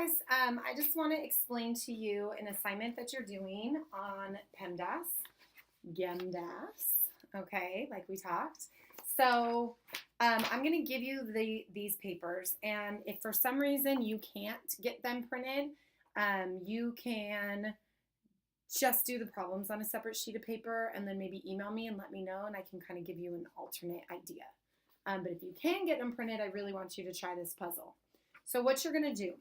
guys, I just want to explain to you an assignment that you're doing on GEMDAS, okay, like we talked. So I'm going to give you these papers, and if for some reason you can't get them printed, you can just do the problems on a separate sheet of paper and then maybe email me and let me know, and I can kind of give you an alternate idea. But if you can get them printed, I really want you to try this puzzle. So what you're going to do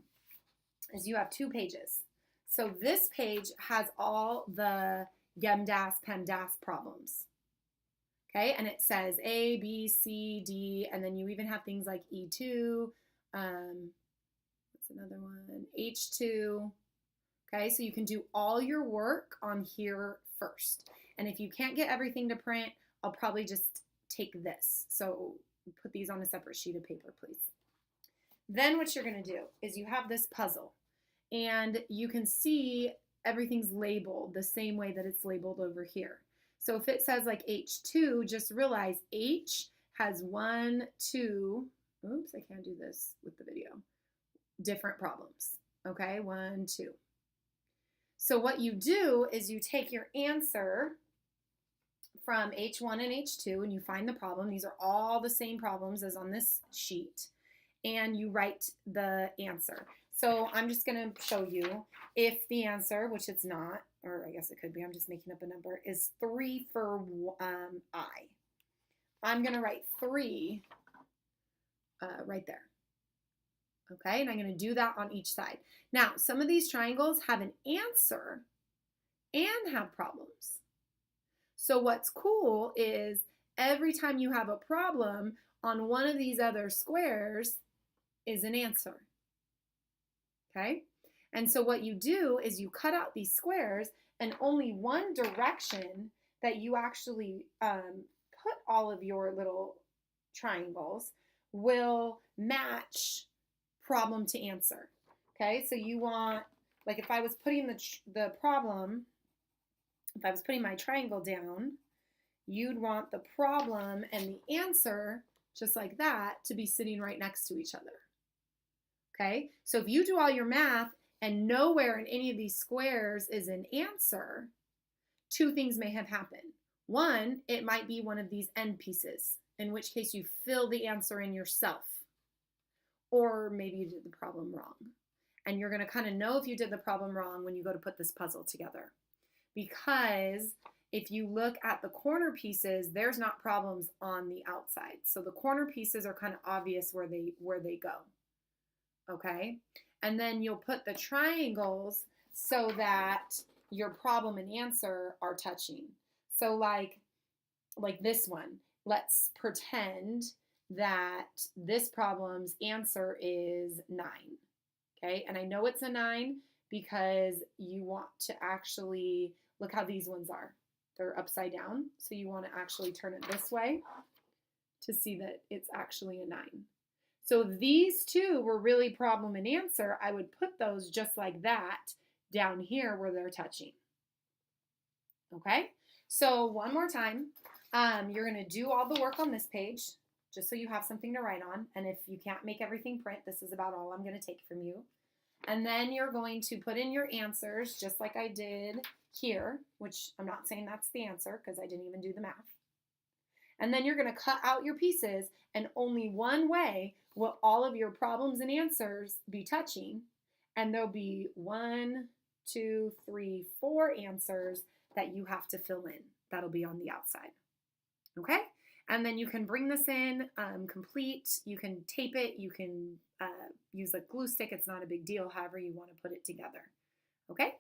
is you have 2 pages. So this page has all the GEMDAS, PEMDAS problems. Okay, and it says A, B, C, D, and then you even have things like E2, what's another one? H2. Okay, so you can do all your work on here first. And if you can't get everything to print, I'll probably just take this. So put these on a separate sheet of paper, please. Then what you're going to do is you have this puzzle, and you can see everything's labeled the same way that it's labeled over here. So if it says like H2, just realize H has 1, 2, oops, I can't do this with the video, different problems. Okay, 1, 2. So what you do is you take your answer from H1 and H2 and you find the problem. These are all the same problems as on this sheet. And you write the answer. So I'm just going to show you if the answer, which it's not, or I guess it could be, I'm just making up a number, is 3 for I. I'm going to write 3 right there. Okay, and I'm going to do that on each side. Now, some of these triangles have an answer and have problems. So what's cool is every time you have a problem on one of these other squares is an answer. Okay? And so what you do is you cut out these squares, and only one direction that you actually put all of your little triangles will match problem to answer. Okay? So you want, like if I was putting the problem, if I was putting my triangle down, you'd want the problem and the answer, just like that, to be sitting right next to each other. Okay, so if you do all your math and nowhere in any of these squares is an answer, 2 things may have happened. One, it might be one of these end pieces, in which case you fill the answer in yourself. Or maybe you did the problem wrong. And you're going to kind of know if you did the problem wrong when you go to put this puzzle together. Because if you look at the corner pieces, there's not problems on the outside. So the corner pieces are kind of obvious where they go. Okay, and then you'll put the triangles so that your problem and answer are touching. So like this one, let's pretend that this problem's answer is 9. Okay, and I know it's a 9 because you want to actually look how these ones are. They're upside down, so you want to actually turn it this way to see that it's actually a 9. So if these 2 were really problem and answer, I would put those just like that down here where they're touching. Okay, so one more time, you're going to do all the work on this page just so you have something to write on. And if you can't make everything print, this is about all I'm going to take from you. And then you're going to put in your answers just like I did here, which I'm not saying that's the answer because I didn't even do the math. And then you're going to cut out your pieces, and only one way will all of your problems and answers be touching, and there'll be 1, 2, 3, 4 answers that you have to fill in. That'll be on the outside. Okay? And then you can bring this in complete. You can tape it. You can use a glue stick. It's not a big deal, however you want to put it together. Okay?